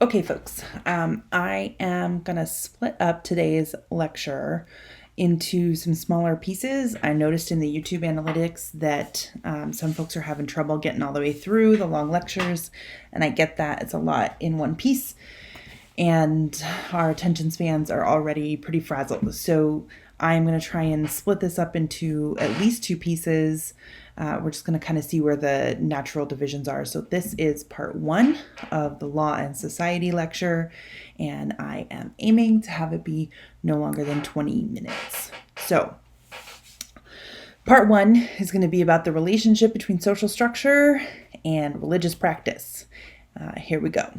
Okay, folks, I am going to split up today's lecture into some smaller pieces. I noticed in the YouTube analytics that some folks are having trouble getting all the way through the long lectures, and I get that. It's a lot in one piece, and our attention spans are already pretty frazzled. So I'm going to try and split this up into at least two pieces. We're just going to kind of see where the natural divisions are. So this is part one of the Law and Society lecture, and I am aiming to have it be no longer than 20 minutes. So part one is going to be about the relationship between social structure and religious practice. Here we go.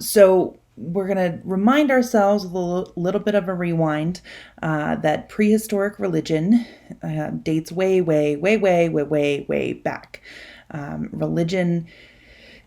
So we're going to remind ourselves with a little bit of a rewind that prehistoric religion dates way back. Religion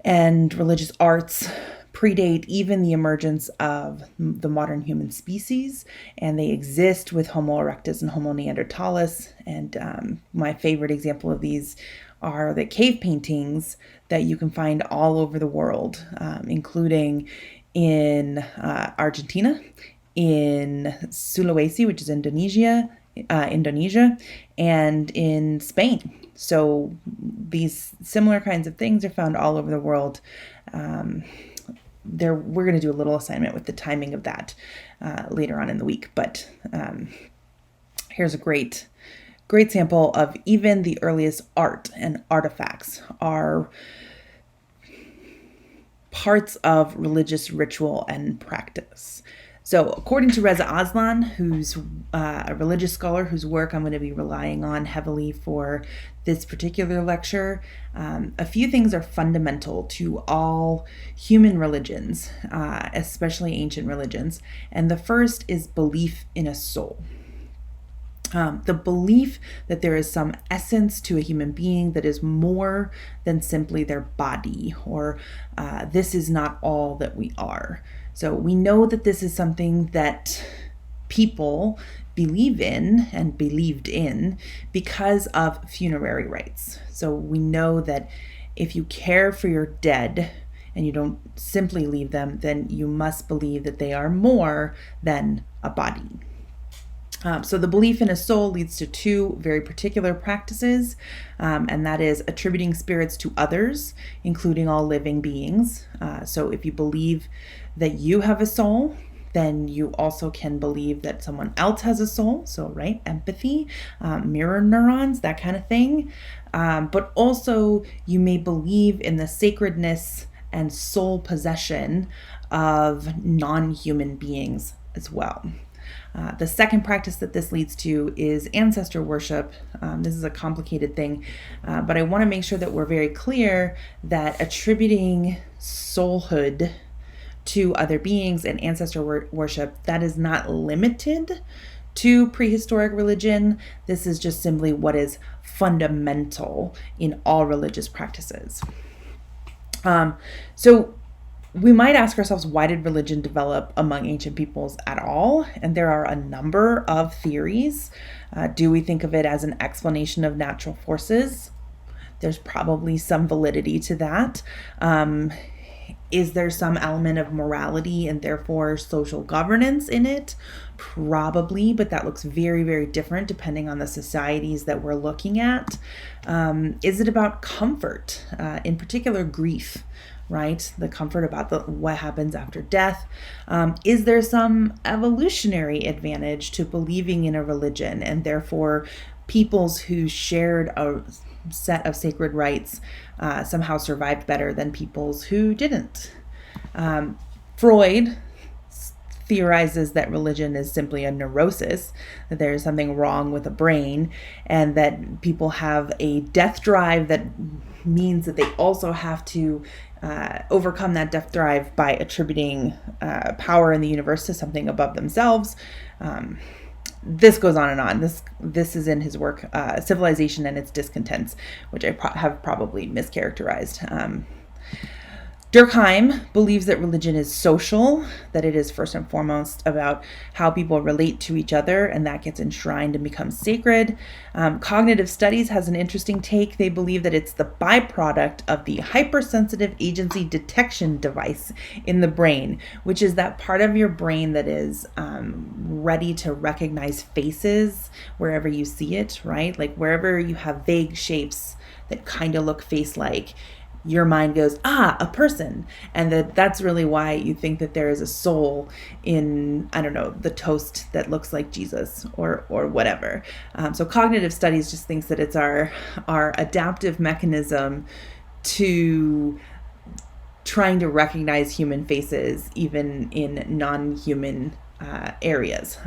and religious arts predate even the emergence of the modern human species, and they exist with Homo erectus and Homo neanderthalis. And my favorite example of these are the cave paintings that you can find all over the world, including in Argentina, in Sulawesi, which is Indonesia, and in Spain. So these similar kinds of things are found all over the world. We're going to do a little assignment with the timing of that later on in the week. But here's a great sample of even the earliest art and artifacts are parts of religious ritual and practice. So according to Reza Aslan, who's a religious scholar whose work I'm going to be relying on heavily for this particular lecture, a few things are fundamental to all human religions, especially ancient religions. And the first is belief in a soul. The belief that there is some essence to a human being that is more than simply their body, or this is not all that we are. So we know that this is something that people believe in and believed in because of funerary rites. So we know that if you care for your dead and you don't simply leave them, then you must believe that they are more than a body. So the belief in a soul leads to two very particular practices, and that is attributing spirits to others, including all living beings. So if you believe that you have a soul, then you also can believe that someone else has a soul. So, right, empathy, mirror neurons, that kind of thing. But also you may believe in the sacredness and soul possession of non-human beings as well. The second practice that this leads to is ancestor worship. This is a complicated thing, but I want to make sure that we're very clear that attributing soulhood to other beings and ancestor worship, that is not limited to prehistoric religion. This is just simply what is fundamental in all religious practices. So we might ask ourselves, why did religion develop among ancient peoples at all? And there are a number of theories. Do we think of it as an explanation of natural forces? There's probably some validity to that. Is there some element of morality and therefore social governance in it? Probably, but that looks very different depending on the societies that we're looking at. Is it about comfort, in particular grief? Right? The comfort about what happens after death. Is there some evolutionary advantage to believing in a religion, and therefore peoples who shared a set of sacred rites somehow survived better than peoples who didn't? Freud theorizes that religion is simply a neurosis, that there's something wrong with the brain, and that people have a death drive that means that they also have to overcome that death drive by attributing power in the universe to something above themselves. This goes on and on. This is in his work, Civilization and Its Discontents, which I have probably mischaracterized. Durkheim believes that religion is social, that it is first and foremost about how people relate to each other, and that gets enshrined and becomes sacred. Cognitive studies has an interesting take. They believe that it's the byproduct of the hypersensitive agency detection device in the brain, which is that part of your brain that is ready to recognize faces wherever you see it, right? Like wherever you have vague shapes that kind of look face-like, your mind goes, a person. And that's really why you think that there is a soul in, I don't know, the toast that looks like Jesus or whatever. So cognitive studies just thinks that it's our adaptive mechanism to trying to recognize human faces, even in non-human areas.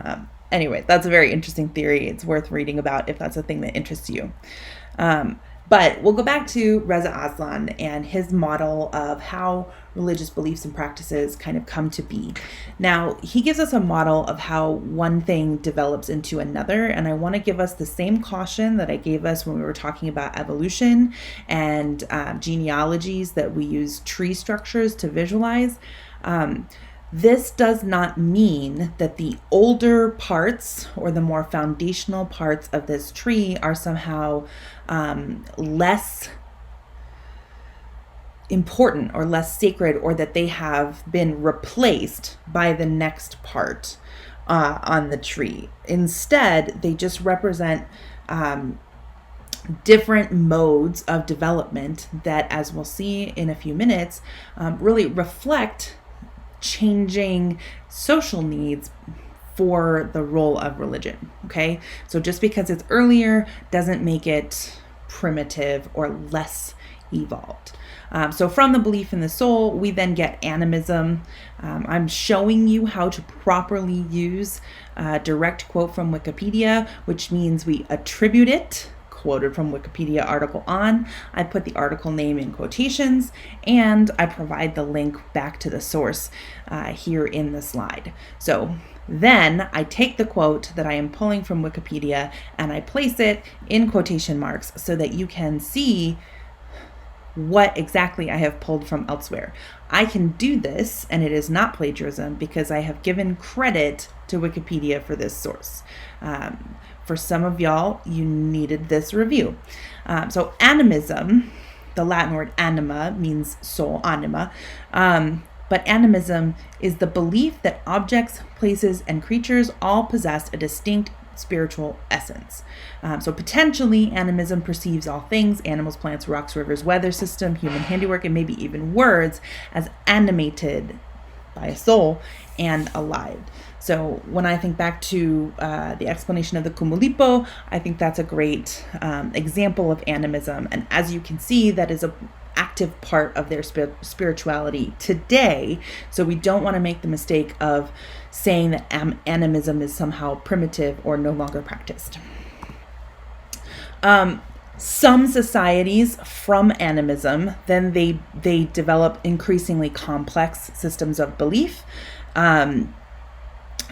Anyway, that's a very interesting theory. It's worth reading about if that's a thing that interests you. But we'll go back to Reza Aslan and his model of how religious beliefs and practices kind of come to be. Now, he gives us a model of how one thing develops into another, and I want to give us the same caution that I gave us when we were talking about evolution and genealogies, that we use tree structures to visualize. This does not mean that the older parts or the more foundational parts of this tree are somehow less important or less sacred, or that they have been replaced by the next part on the tree. Instead, they just represent different modes of development that, as we'll see in a few minutes, really reflect changing social needs for the role of religion. Okay, so just because it's earlier doesn't make it primitive or less evolved. So from the belief in the soul, we then get animism. I'm showing you how to properly use a direct quote from Wikipedia, which means we attribute it, quoted from Wikipedia article on. I put the article name in quotations, and I provide the link back to the source here in the slide. So then I take the quote that I am pulling from Wikipedia and I place it in quotation marks so that you can see what exactly I have pulled from elsewhere. I can do this, and it is not plagiarism, because I have given credit to Wikipedia for this source. For some of y'all, you needed this review. So animism, the Latin word anima means soul, anima. But animism is the belief that objects, places, and creatures all possess a distinct spiritual essence. So potentially, animism perceives all things, animals, plants, rocks, rivers, weather system, human handiwork, and maybe even words, as animated by a soul and alive. So when I think back to the explanation of the Cumulipo, I think that's a great example of animism. And as you can see, that is an active part of their spirituality today. So we don't want to make the mistake of saying that animism is somehow primitive or no longer practiced. Some societies from animism, then they develop increasingly complex systems of belief.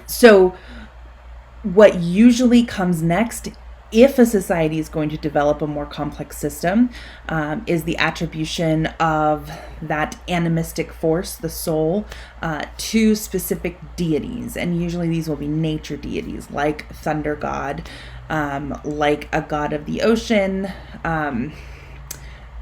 So what usually comes next, if a society is going to develop a more complex system, is the attribution of that animistic force, the soul, to specific deities. And usually these will be nature deities, like thunder god, like a god of the ocean.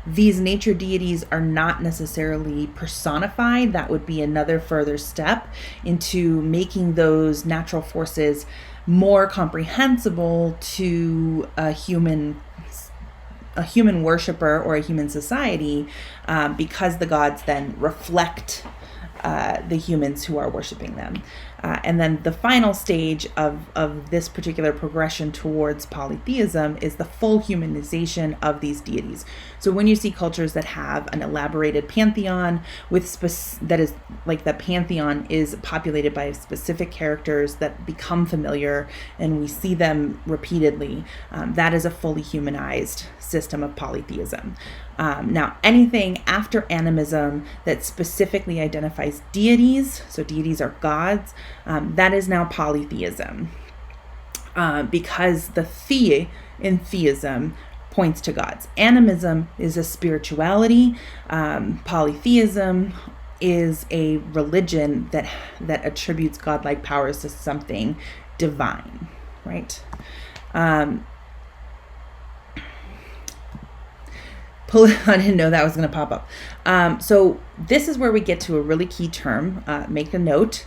These nature deities are not necessarily personified. That would be another further step into making those natural forces more comprehensible to a human worshiper or a human society, because the gods then reflect the humans who are worshiping them. And then the final stage of this particular progression towards polytheism is the full humanization of these deities. So when you see cultures that have an elaborated pantheon that is like the pantheon is populated by specific characters that become familiar and we see them repeatedly, that is a fully humanized system of polytheism. Now, anything after animism that specifically identifies deities, so deities are gods, that is now polytheism, because the in theism points to gods. Animism is a spirituality. Polytheism is a religion that attributes godlike powers to something divine, right? I didn't know that was going to pop up. So this is where we get to a really key term. Make a note.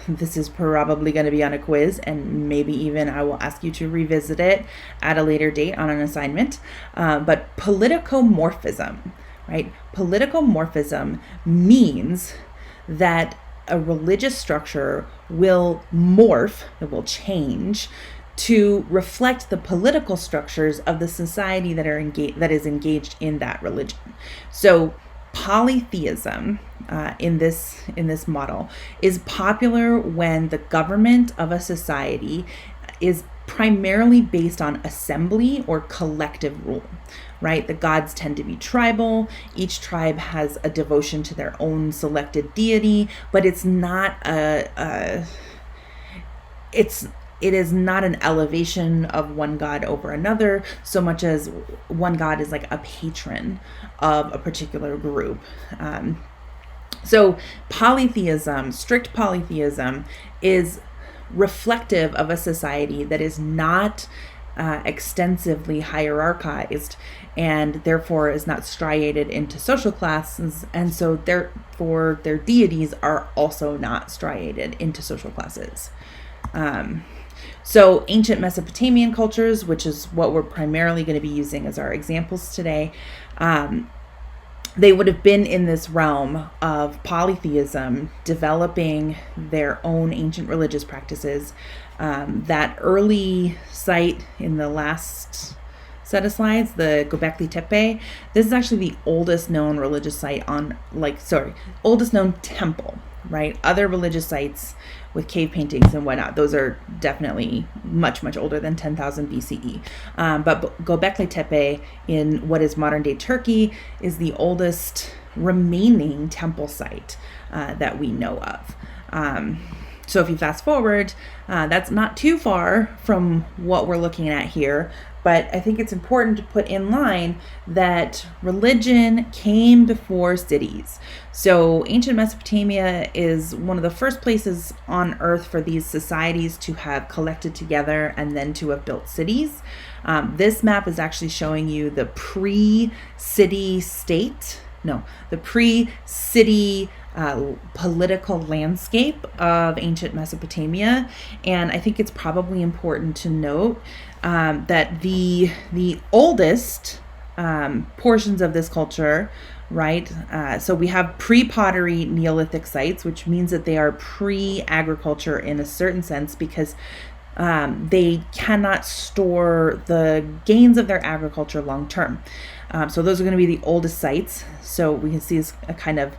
This is probably going to be on a quiz, and maybe even I will ask you to revisit it at a later date on an assignment. But politicomorphism, right? Politicomorphism means that a religious structure will morph, it will change to reflect the political structures of the society that is engaged in that religion. So polytheism in this model is popular when the government of a society is primarily based on assembly or collective rule, right? The gods tend to be tribal. Each tribe has a devotion to their own selected deity, but it's not it is not an elevation of one god over another, so much as one god is like a patron of a particular group. So polytheism, strict polytheism, is reflective of a society that is not extensively hierarchized, and therefore is not striated into social classes, and so therefore their deities are also not striated into social classes. So ancient Mesopotamian cultures, which is what we're primarily going to be using as our examples today, they would have been in this realm of polytheism, developing their own ancient religious practices. That early site in the last set of slides, the Göbekli Tepe, this is actually the oldest known religious site oldest known temple, right? Other religious sites with cave paintings and whatnot, those are definitely much, much older than 10,000 BCE. But Göbekli Tepe in what is modern day Turkey is the oldest remaining temple site that we know of. So if you fast forward, that's not too far from what we're looking at here, but I think it's important to put in line that religion came before cities. So ancient Mesopotamia is one of the first places on earth for these societies to have collected together and then to have built cities. This map is actually showing you the pre-city political landscape of ancient Mesopotamia. And I think it's probably important to note that the oldest portions of this culture, right? So we have pre-pottery Neolithic sites, which means that they are pre-agriculture in a certain sense, because they cannot store the gains of their agriculture long term. So those are going to be the oldest sites. So we can see a kind of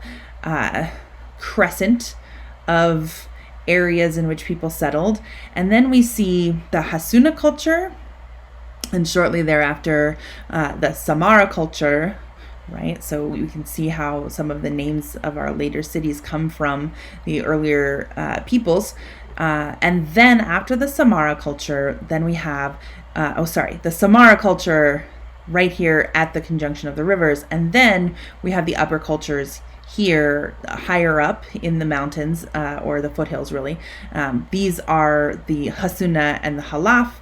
crescent of areas in which people settled. And then we see the Hasuna culture, and shortly thereafter the Samara culture, right? So we can see how some of the names of our later cities come from the earlier peoples. And then after the Samara culture, then we have, the Samara culture right here at the conjunction of the rivers. And then we have the upper cultures here, higher up in the mountains, or the foothills really. These are the Hasuna and the Halaf.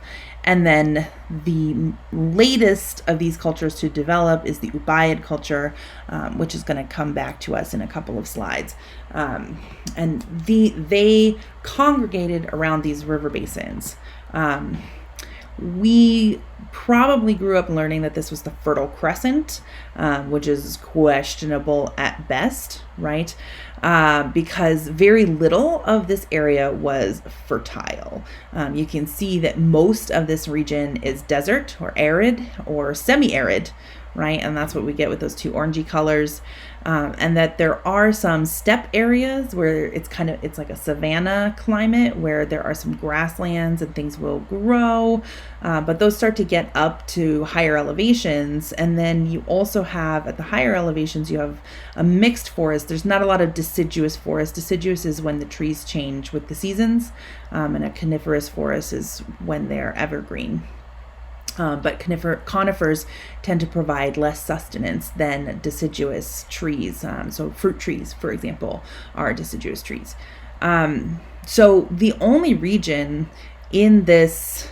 And then the latest of these cultures to develop is the Ubaid culture, which is going to come back to us in a couple of slides. And they congregated around these river basins. We probably grew up learning that this was the Fertile Crescent, which is questionable at best, right? Because very little of this area was fertile. You can see that most of this region is desert or arid or semi-arid, right? And that's what we get with those two orangey colors. And that there are some steppe areas where it's like a savanna climate where there are some grasslands and things will grow, but those start to get up to higher elevations. And then you also have, at the higher elevations, you have a mixed forest. There's not a lot of deciduous forest. Deciduous is when the trees change with the seasons, and a coniferous forest is when they're evergreen. But conifers tend to provide less sustenance than deciduous trees. So fruit trees, for example, are deciduous trees. So the only region in this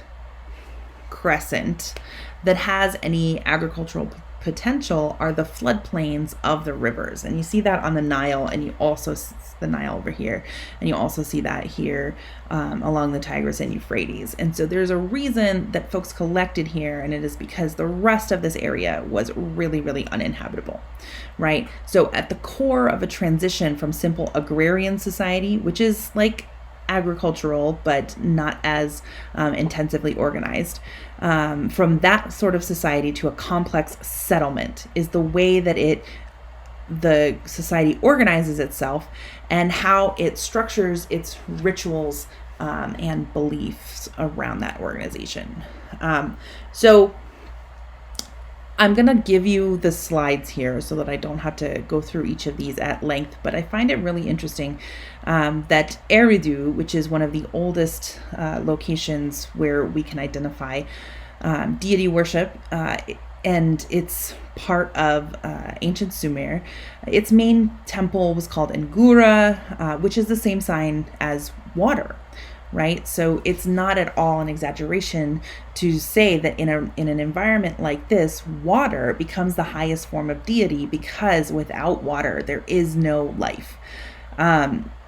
crescent that has any agricultural potential are the floodplains of the rivers. And you see that on the Nile, and you also the Nile over here, and you also see that here along the Tigris and Euphrates. And so there's a reason that folks collected here, and it is because the rest of this area was really, really uninhabitable, right? So at the core of a transition from simple agrarian society, which is like agricultural but not as intensively organized, from that sort of society to a complex settlement is the way that the society organizes itself and how it structures its rituals and beliefs around that organization. So I'm going to give you the slides here so that I don't have to go through each of these at length, but I find it really interesting that Eridu, which is one of the oldest locations where we can identify deity worship, and it's part of ancient Sumer. Its main temple was called Ngura, which is the same sign as water, right? So it's not at all an exaggeration to say that in an environment like this, water becomes the highest form of deity, because without water, there is no life.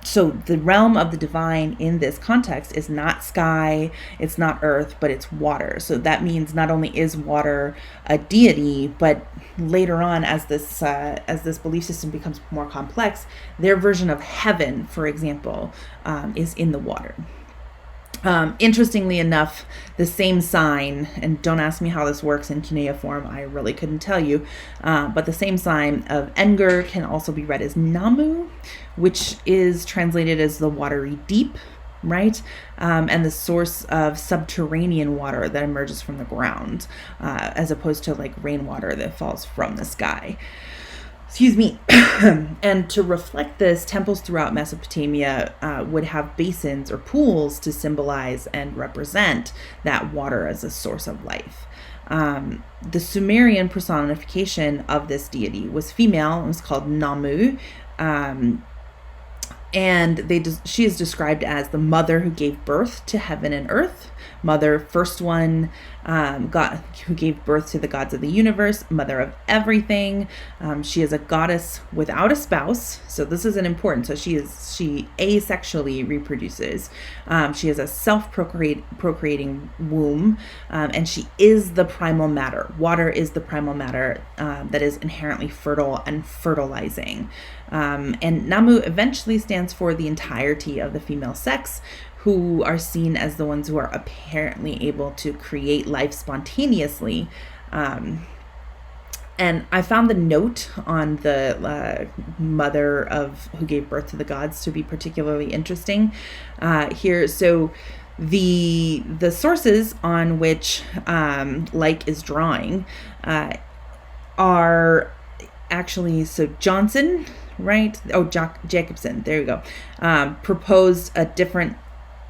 So the realm of the divine in this context is not sky, it's not earth, but it's water. So that means not only is water a deity, but later on, as this belief system becomes more complex, their version of heaven, for example, is in the water. Interestingly enough, the same sign, and don't ask me how this works in cuneiform, I really couldn't tell you, but the same sign of Engur can also be read as Namu, which is translated as the watery deep, right? And the source of subterranean water that emerges from the ground, as opposed to like rainwater that falls from the sky. Excuse me. And to reflect this, temples throughout Mesopotamia would have basins or pools to symbolize and represent that water as a source of life. The Sumerian personification of this deity was female. It was called Namu. And she is described as the mother who gave birth to heaven and earth, mother, first one, God who gave birth to the gods of the universe, mother of everything. She is a goddess without a spouse, so this is an important. So she asexually reproduces. She has a self-procreating womb, and she is the primal matter. Water is the primal matter that is inherently fertile and fertilizing. And Namu eventually stands for the entirety of the female sex, who are seen as the ones who are apparently able to create life spontaneously. And I found the note on the mother of who gave birth to the gods to be particularly interesting here. So the sources on which like is drawing are actually, so Johnson, right? Oh, Jacobson, there you go. Proposed a different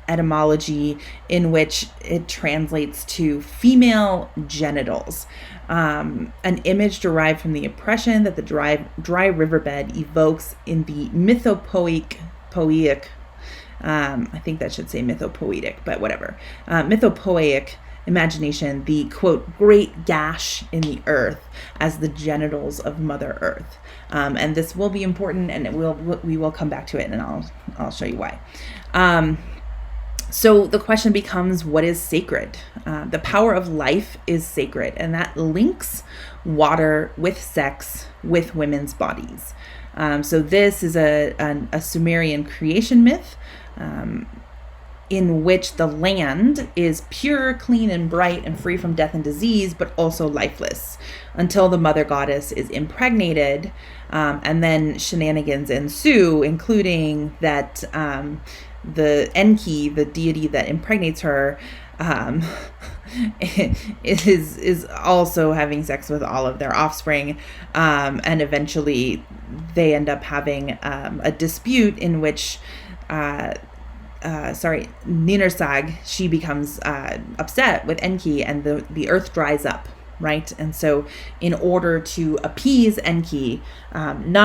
etymology in which it translates to female genitals, an image derived from the impression that the dry riverbed evokes in the mythopoeic, I think that should say mythopoetic, but whatever, mythopoeic imagination, the quote great gash in the earth as the genitals of Mother Earth. And this will be important, and we will come back to it, and I'll show you why. So the question becomes, what is sacred? The power of life is sacred, and that links water with sex with women's bodies. So this is a Sumerian creation myth in which the land is pure, clean, and bright, and free from death and disease, but also lifeless, until the mother goddess is impregnated, and then shenanigans ensue, including that the Enki, the deity that impregnates her, is also having sex with all of their offspring, and eventually they end up having a dispute in which Ninersag, she becomes upset with Enki, and the earth dries up, right? And so in order to appease Enki, in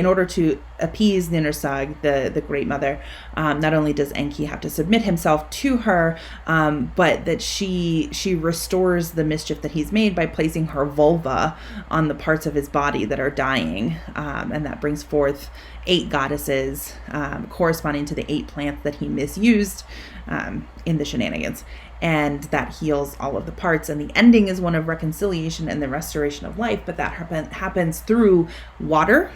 order to appease Ninersag, the great mother, not only does Enki have to submit himself to her, but that she restores the mischief that he's made by placing her vulva on the parts of his body that are dying, and that brings forth 8 goddesses, corresponding to the 8 plants that he misused in the shenanigans. And that heals all of the parts. And the ending is one of reconciliation and the restoration of life, but that happens through water,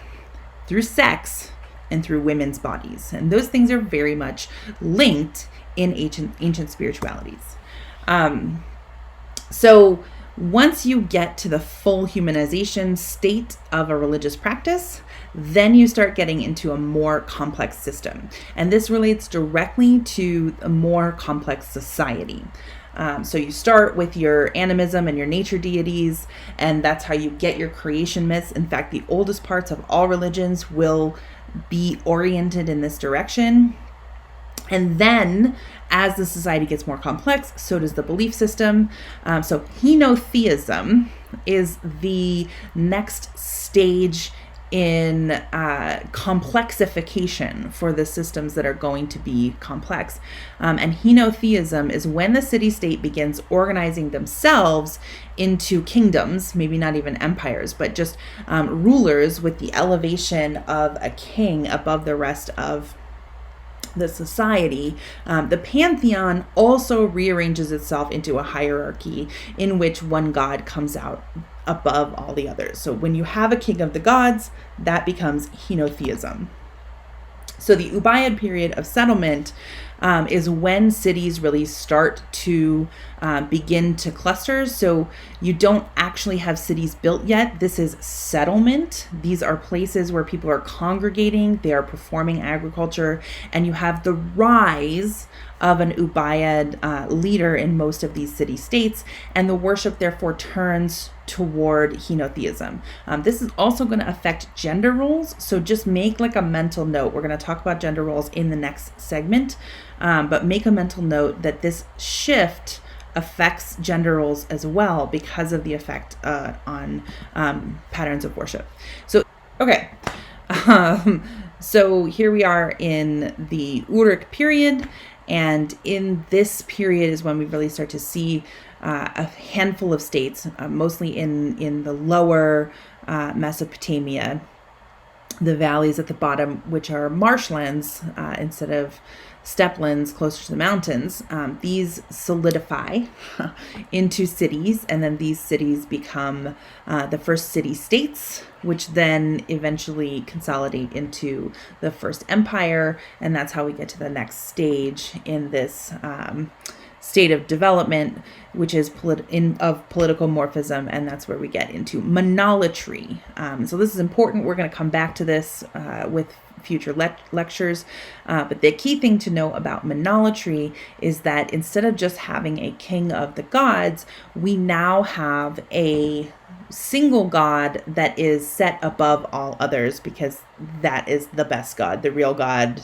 through sex, and through women's bodies. And those things are very much linked in ancient spiritualities. So once you get to the full humanization state of a religious practice, then you start getting into a more complex system. And this relates directly to a more complex society. So you start with your animism and your nature deities, and that's how you get your creation myths. In fact, the oldest parts of all religions will be oriented in this direction. And then as the society gets more complex, so does the belief system. So Henotheism is the next stage in complexification for the systems that are going to be complex. And Henotheism is when the city-state begins organizing themselves into kingdoms, maybe not even empires, but just rulers with the elevation of a king above the rest of the society. The pantheon also rearranges itself into a hierarchy in which one god comes out above all the others. So when you have a king of the gods, that becomes Henotheism. So the Ubaid period of settlement is when cities really start to begin to cluster. So you don't actually have cities built yet. This is settlement. These are places where people are congregating, they are performing agriculture, and you have the rise of an Ubaid leader in most of these city-states, and the worship therefore turns toward Henotheism. This is also going to affect gender roles, so just make like a mental note. We're going to talk about gender roles in the next segment, but make a mental note that this shift affects gender roles as well because of the effect on patterns of worship. So, okay. So here we are in the Uruk period, and in this period is when we really start to see a handful of states, mostly in the lower Mesopotamia, the valleys at the bottom, which are marshlands instead of steplands closer to the mountains. These solidify into cities, and then these cities become the first city-states, which then eventually consolidate into the first empire, and that's how we get to the next stage in this state of development, which is of Politicomorphism, and that's where we get into Monolatry. So this is important. We're going to come back to this with future lectures, but the key thing to know about Monolatry is that instead of just having a king of the gods, we now have a single god that is set above all others, because that is the best god, the real god,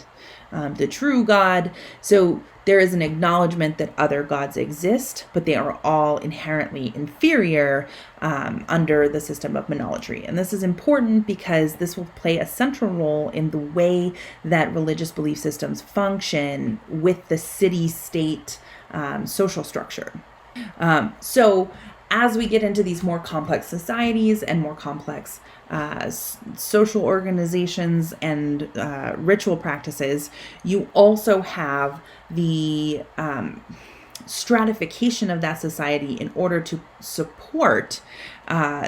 the true god. So there is an acknowledgement that other gods exist, but they are all inherently inferior under the system of Monolatry. And this is important because this will play a central role in the way that religious belief systems function with the city-state social structure. So as we get into these more complex societies and more complex social organizations and ritual practices, you also have the stratification of that society in order to support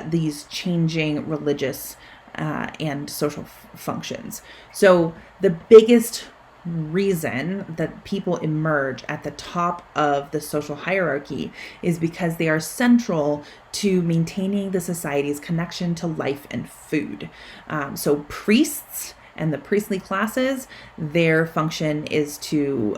these changing religious and social functions. So the biggest reason that people emerge at the top of the social hierarchy is because they are central to maintaining the society's connection to life and food. So priests and the priestly classes, their function is to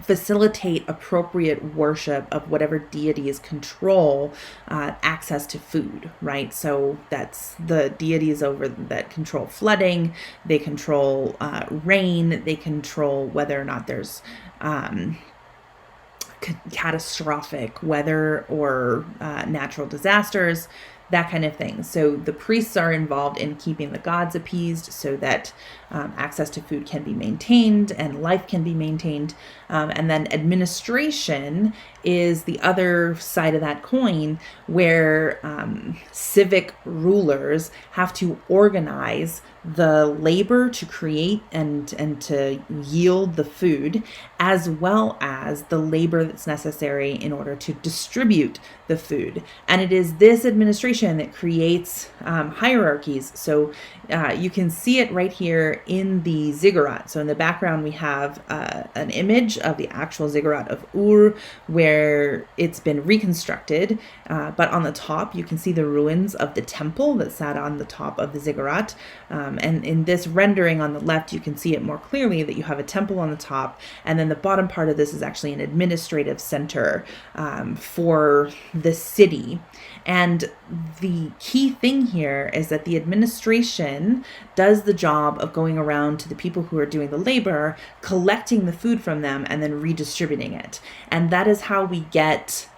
facilitate appropriate worship of whatever deities control access to food, right? So that's the deities over that control flooding, they control rain, they control whether or not there's catastrophic weather or natural disasters, that kind of thing. So the priests are involved in keeping the gods appeased so that access to food can be maintained and life can be maintained. And then administration is the other side of that coin, where civic rulers have to organize the labor to create and to yield the food, as well as the labor that's necessary in order to distribute the food. And it is this administration that creates hierarchies. So you can see it right here in the ziggurat. So in the background, we have an image of the actual ziggurat of Ur, where it's been reconstructed. But on the top, you can see the ruins of the temple that sat on the top of the ziggurat. And in this rendering on the left, you can see it more clearly that you have a temple on the top. And then the bottom part of this is actually an administrative center for the city. And the key thing here is that the administration does the job of going around to the people who are doing the labor, collecting the food from them, and then redistributing it. And that is how we get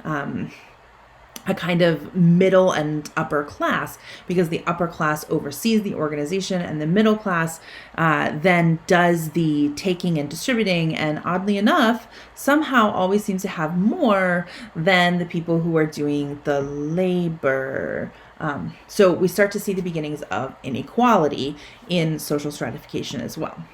a kind of middle and upper class, because the upper class oversees the organization and the middle class then does the taking and distributing, and oddly enough somehow always seems to have more than the people who are doing the labor. So we start to see the beginnings of inequality in social stratification as well.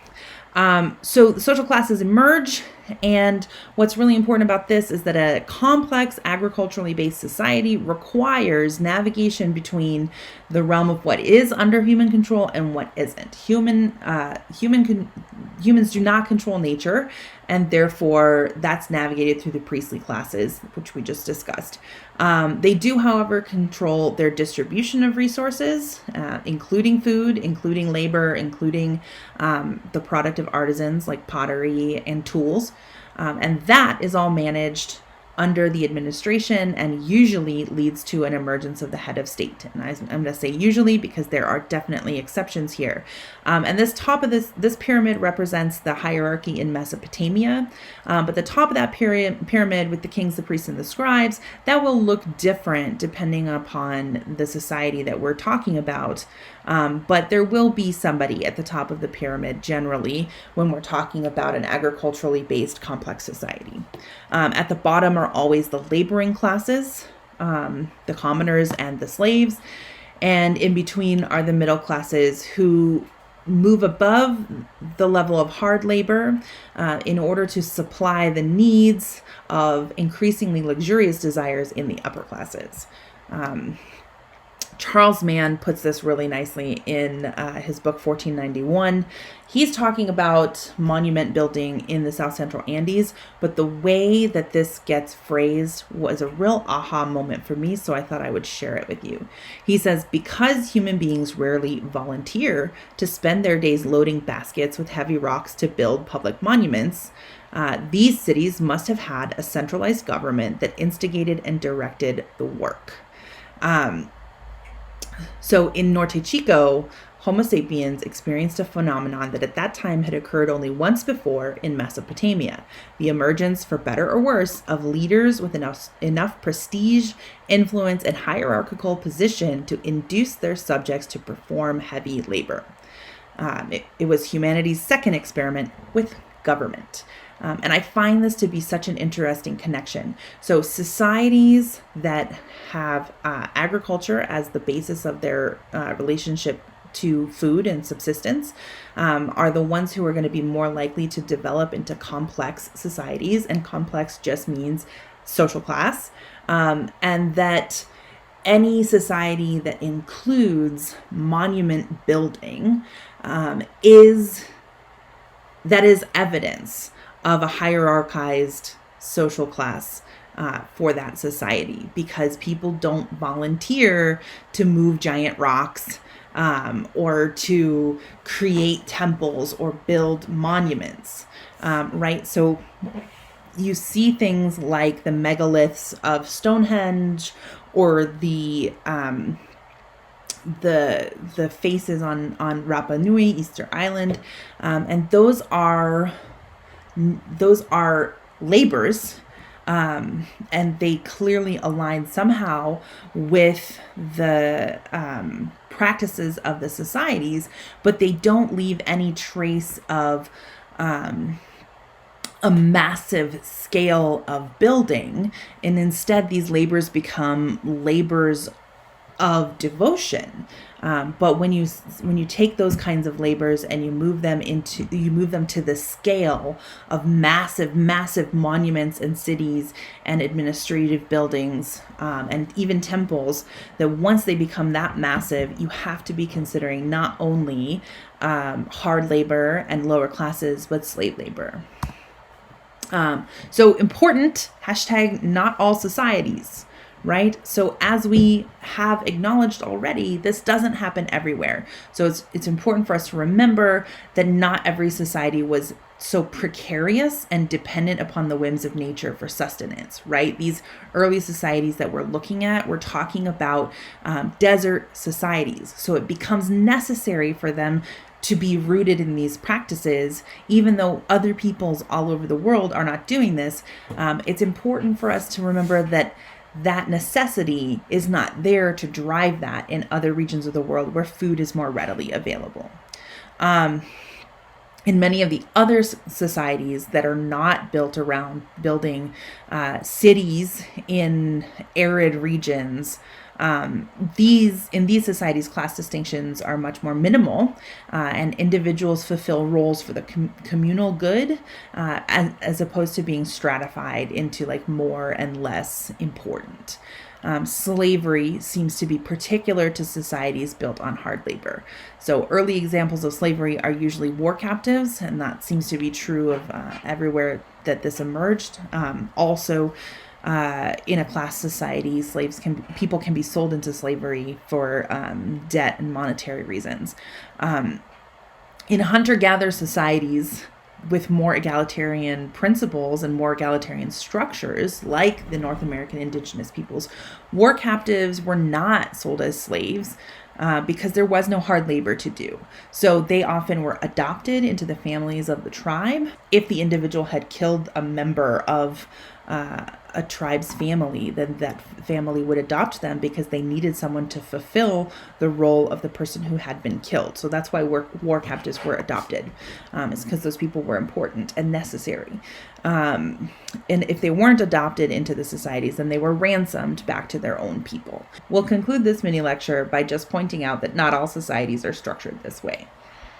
So the social classes emerge, and what's really important about this is that a complex agriculturally based society requires navigation between the realm of what is under human control and what isn't. Humans do not control nature, and therefore that's navigated through the priestly classes, which we just discussed. They do, however, control their distribution of resources, including food, including labor, including the product of artisans like pottery and tools. And that is all managed under the administration and usually leads to an emergence of the head of state. And I'm going to say usually because there are definitely exceptions here. And this top of this pyramid represents the hierarchy in Mesopotamia. But the top of that pyramid with the kings, the priests, and the scribes, that will look different depending upon the society that we're talking about. But there will be somebody at the top of the pyramid generally when we're talking about an agriculturally based complex society. At the bottom are always the laboring classes, the commoners and the slaves. And in between are the middle classes who move above the level of hard labor in order to supply the needs of increasingly luxurious desires in the upper classes. Charles Mann puts this really nicely in his book 1491. He's talking about monument building in the South Central Andes, but the way that this gets phrased was a real aha moment for me, so I thought I would share it with you. He says, because human beings rarely volunteer to spend their days loading baskets with heavy rocks to build public monuments, these cities must have had a centralized government that instigated and directed the work. So in Norte Chico, Homo sapiens experienced a phenomenon that at that time had occurred only once before in Mesopotamia: the emergence, for better or worse, of leaders with enough prestige, influence, and hierarchical position to induce their subjects to perform heavy labor. It was humanity's second experiment with government. And I find this to be such an interesting connection. So societies that have agriculture as the basis of their relationship to food and subsistence are the ones who are going to be more likely to develop into complex societies, and complex just means social class, and that any society that includes monument building is evidence of a hierarchized social class for that society, because people don't volunteer to move giant rocks or to create temples or build monuments, right? So you see things like the megaliths of Stonehenge, or the faces on Rapa Nui, Easter Island, and those are labors, and they clearly align somehow with the practices of the societies, but they don't leave any trace of a massive scale of building, and instead these labors become labors of devotion. But when you take those kinds of labors and you move them to the scale of massive monuments and cities and administrative buildings, and even temples, that once they become that massive, you have to be considering not only hard labor and lower classes, but slave labor. So important, hashtag not all societies, right? So as we have acknowledged already, this doesn't happen everywhere. So it's important for us to remember that not every society was so precarious and dependent upon the whims of nature for sustenance, right? These early societies that we're looking at, we're talking about desert societies. So it becomes necessary for them to be rooted in these practices, even though other peoples all over the world are not doing this. It's important for us to remember that necessity is not there to drive that in other regions of the world where food is more readily available. In many of the other societies that are not built around building cities in arid regions, in these societies, class distinctions are much more minimal, and individuals fulfill roles for the communal good, as opposed to being stratified into like more and less important. Slavery seems to be particular to societies built on hard labor. So early examples of slavery are usually war captives, and that seems to be true of everywhere that this emerged. Also, in a class society, people can be sold into slavery for debt and monetary reasons. In hunter-gatherer societies with more egalitarian principles and more egalitarian structures, like the North American indigenous peoples, war captives were not sold as slaves because there was no hard labor to do. So they often were adopted into the families of the tribe. If the individual had killed a member of a tribe's family, then that family would adopt them because they needed someone to fulfill the role of the person who had been killed. So that's why war captives were adopted. It's because those people were important and necessary. And if they weren't adopted into the societies, then they were ransomed back to their own people. We'll conclude this mini lecture by just pointing out that not all societies are structured this way.